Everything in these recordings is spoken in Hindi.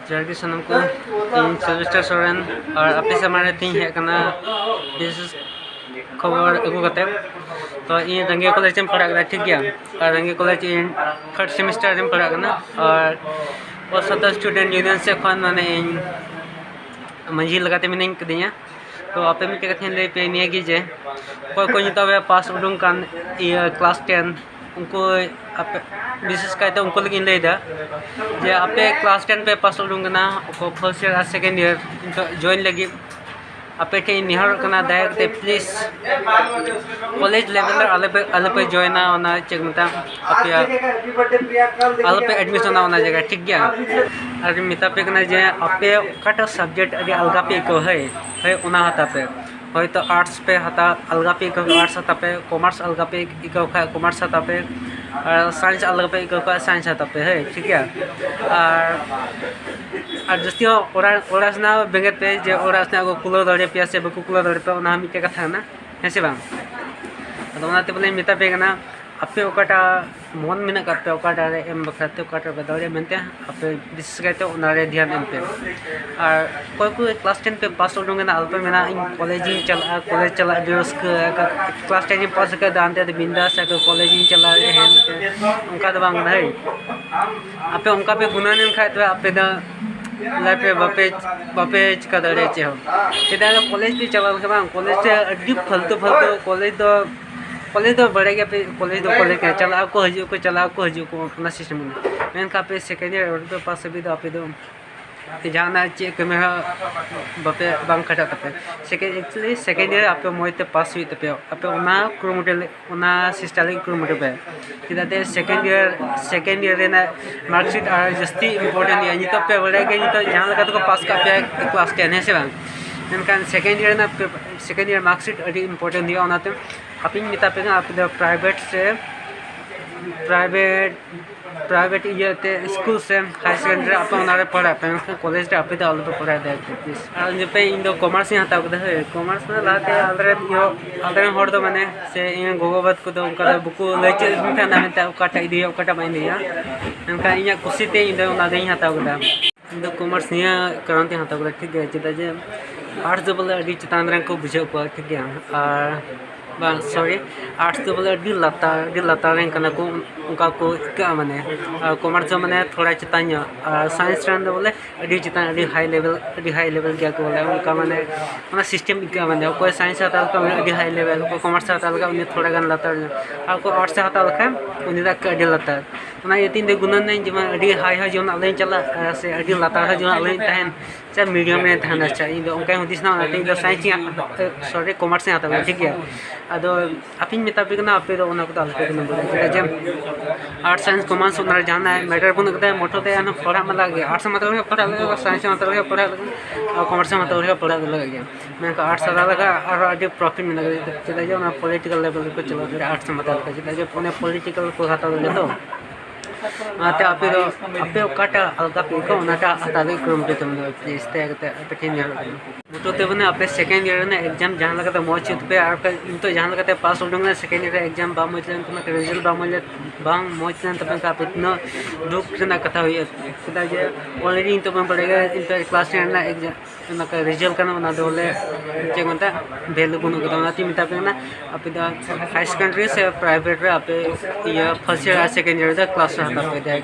जर्गी सनम को तीन सिल्वेस्टर सोरेन और अपने समारे तीन है करना बिजनेस खबर अगू करते तो ये रंगे कॉलेज में पढ़ा ठीक गया और रंगे कॉलेज इन थर्ड सेमेस्टर में पढ़ा करना और सत्तर स्टूडेंट यूनियन से खान माने मंजिल लगाते मिनिंग कदिया तो आपे में कहते हैं ले पे निया की जे कोई तो वे पास उडूंग कान क्लास 10 उनको आप विशेष कहते उनको लेकिन ले दा जे आपे क्लास 10 पे पास उडूंग ना को first year second year join लगी आपे के निहर कना डायरेक्ट प्लीज कॉलेज लेवल अले पे जॉइन ना चेक मता आपे अले पे एडमिशन ना जगह ठीक गया अरे मिता पे कना जे आपे कट सब्जेक्ट अगे अलगा पे को है उना हता पे होय तो आर्ट्स पे हता अलगा पे को आर्ट्स हता पे कॉमर्स अलगा पे इको खा कॉमर्स हता पे और साइंस अलगा पे इको खा साइंस हता पे है ठीक है और जस्तियो ओरास ना बेंगत पे जे ओरास ना को कुलो दरे पे से बकु कुलो दरे पे उना हम के कथा ना है से बांग तो उनाते बोले मिता पे कना आपे ओकाटा मन में पे ओकाटा रे एम बखराते ओकाटा बदौरे मेनते आपे विशेष कहते उनारे ध्यान एम पे और कोई क्लास 10 पे पास होंगे ना अल्प में ना कॉलेज चला बेस क्लास 10 में पास कर दानते बिंदास कॉलेज चला हैं उनका तो बांग है आपे उनका पे गुना नहीं खाए तो आपे दा लाइफ पे बापे का दरे चे हो सीधा कॉलेज भी चला के बांग कॉलेज से अड्डी फालतू कॉलेज तो बढ़ेगा पे कॉलेज के चला को हजू को चला को हजू को अपना सिस्टम में का पे सेकेंड ईयर और तो पास भी तो आप दो जाना चे के में बापे बांग खटा तपे एक्चुअली सेकेंड ईयर आप मोइते पास हुई तपे आप उना क्रोमोटेल उना सिस्टम क्रोमोटे पे किदाते सेकेंड ईयर ना मार्कशीट और जस्ती इंपॉर्टेंट है नि तो पे बढ़ेगा नि तो जहां लगा तो पास का पे क्लास 10 है से बांग मेनकान सेकेंड ईयर मार्कशीट अभी इंपॉर्टेंट दिया होना आप मिता पे आप प्राइवेट से प्राइवेट ये स्कूल से हाई सेकेंडरी आप पढ़ा पे कॉलेज आप पढ़ा दे प्लीज पे इन कॉमर्स हताव है कॉमर्स में लाते आलरे माने से गोगोबाद को उनका बुकू लय चेटा इदी ओकाटा बाई दिया मेनका इन कुसीते इन हताव इन कॉमर्स निया कारण ते हताव ठीक है चेदा जे आर्ट्स दो बोले अभी चितान को बुझे को ठीक है और बांग सॉरी आर्ट्स दो बोले अभी लाता रैंक कना को उनका को क्या माने कॉमर्स माने थोड़ा चितान और साइंस रैंक दो बोले अभी चितान अभी हाई लेवल क्या को बोले उनका माने उना सिस्टम क्या माने कोई साइंस हता का अभी हाई लेवल को कॉमर्स हता का उन्हें थोड़ा गान लाता और को आर्ट्स हता का उन्हें तक अभी लाता उना ये तीन दे गुणन नहीं जमा अभी हाई जो अले चला से अभी लाता जो अले तहन से मीडियम में तहन चाहिए तो उनका हुदिस ना आते साइंस सॉरी कॉमर्स से आता ठीक है अदो अपिन मिता बिगना आपे तो उना को अलग बोले जे आर्ट्स साइंस कॉमर्स उना जाना है मैटर बन करते मोटो ते अन पढ़ा में लगे आर्ट्स मतलब पढ़ा लगे साइंस मतलब पढ़ा लगे और कॉमर्स मतलब पढ़ा लगे मैं का आर्ट्स लगा और अभी प्रॉफिट में लगे चला जे उना पॉलिटिकल लेवल को चला आर्ट्स मतलब चला जे पुणे पॉलिटिकल को खाता लगे तो आते आपे ओकाटा अलगा पे को उनाटा अताले क्रम पे तुम प्लीज ते पेटिन यार मोटो ते बने आपे सेकंड ईयर ने एग्जाम जहां लगा मोच पे और तो जहां लगा पास होंगे सेकंड ईयर एग्जाम बा मोचलन तुम रिजल्ट बा मोचलन तब का इतना दुख ना कथा हुई सीधा जे ऑलरेडी तो मैं पड़ेगा इंटर क्लास 10 ना एग्जाम ना रिजल्ट करना ना दोले जे मनता वैल्यू गुण को ना मिता पे ना आपे हाई सेकेंडरी से प्राइवेट रे आपे ये first year second year the class हता पे दे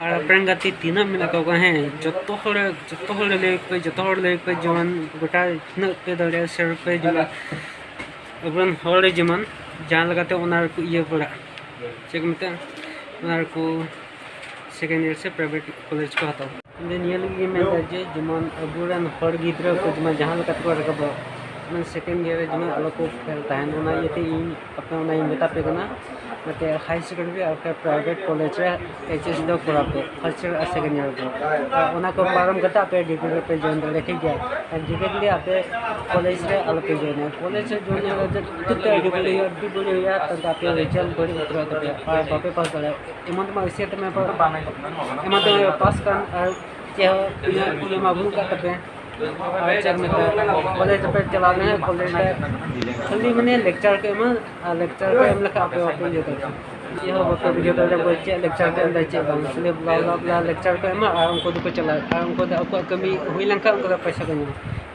और अपन गति तीन मिला को हैं जतो हर ले पे जवन गोटा न पे दरे सर पे जो अपन हर जमन जान लगाते ओनर को ये पड़ा चेक मते ओनर को सेकंड ईयर से प्राइवेट कॉलेज को हता नियल में जे जमन अबुरन हर गिद्रा को जमन जहां लगाते को रकब मैं सेकंड ईयर जमन अलग को खेलता है ओना यते अपना ओना मेटा पे कना मते हाई सेकेंडरी और प्राइवेट कॉलेज रे एचएस दो पूरा पे फर्स्ट ईयर सेकंड ईयर को ओना को पारम करता पे डिग्री पे जॉइन कर ठीक है और डिग्री आपे कॉलेज रे अलग पे जॉइन कॉलेज से जॉइन कितने डिग्री या तब आपे रिजल्ट बड़ी उतरा तो और बापे पास करे इमन में इसे तो मैं इमन तो पास कर और ये माबू का तबे चेक में कॉलेज पे चला रहे हैं कॉलेज खाली मैंने लेक्चर के में लेक्चर पे हम लगा पे ये हो तो वीडियो तो बच्चे लेक्चर के अंदर चे बांग इसलिए ब्ला ब्ला लेक्चर को एमा और उनको तो चला और उनको आपको कमी हुई लंका उनको पैसा को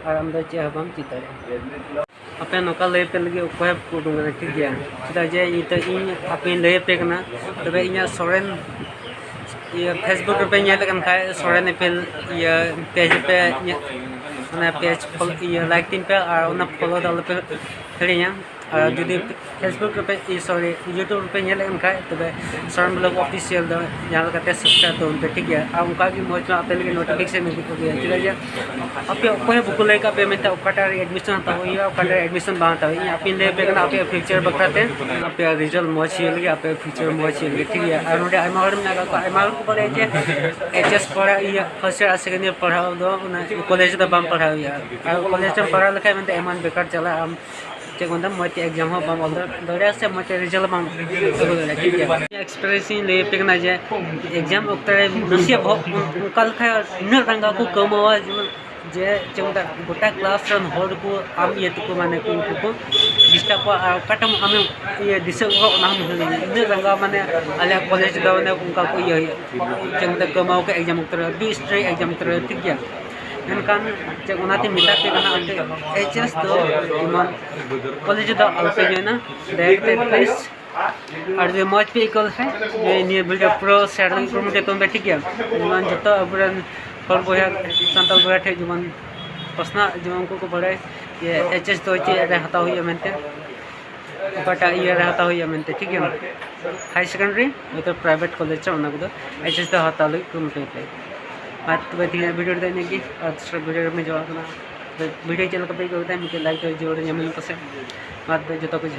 और हम चे हम चिता apa nokal lay pe lagi ukoy pudung na ठीक गया चिता जे ito इन अपने लय पे करना तबे इnya सोरेन ये फेसबुक पे nya tekan kai सोरेन पे ये पेज पे ना पेज ये लाइक तीन पे और ना फॉलो डाल पे करिया और जुदी फेसबुक पे सॉरी यूट्यूब पे nya tekan kai तबे सोरेन ब्लॉग ऑफिशियल दो यहाँ करते सब्सक्राइब तो उनपे ठीक है और उनका भी मौज में आते लगे नोटिफिकेशन मिल गया चिता जे आपे कोई बुक लेका पे में ओकाटार एडमिशन हता होई ओकाटार एडमिशन बांटा होई आपे ले पे ना आपे फ्यूचर बकराते आपे रिजल्ट मौज लगे आपे फ्यूचर मौज लगे ठीक है और नोडे आइमा हर में का आइमा को पड़े जे एचएस पढ़ा ये फर्स्ट ईयर सेकंड ईयर पढ़ाओ दो कॉलेज तो बम पढ़ाओ यार और कॉलेज में पढ़ा लिखा में एमान बेकार चला हम चेक होता मत एग्जाम हो बम दौड़े से मत रिजल्ट बम ठीक है एक्सपीरियंस ले पे ना जे एग्जाम उतरे नसिया कल खा न रंगा को कमवा जे चंदा गोटा क्लास रन हर को आम ये को माने को डिस्टर्ब कटम आम ये दिसे को ना हम इन रंगा माने अले कॉलेज दा ने उनका को ये चंदा कमाओ के एग्जाम उतरे बी स्ट्रेट एग्जाम उतरे ठीक है इनकान जब उनाते मिटा पे करना आते एचएस तो इमान कॉलेज दा अलपे जो ना डायरेक्ट प्लेस और जो मौज पे इक्वल है ये near builder pro salary promote तो ठीक है इमान जतो अबरन पर बोया संताल बोया थे जुमान पसना जुमान को बड़े ये एचएस तो चे रहता हुई मेंटे बटा ये रहता हुई मेंटे ठीक है हाई सेकेंडरी तो प्राइवेट कॉलेज चा उना को एचएस तो हता लई प्रमोट पे बात तो बढ़िया वीडियो देने की और दूसरे वीडियो में जो वीडियो चैनल को पे होता है मुझे लाइक कर जोड़ या मिल पसे बात जो तो कुछ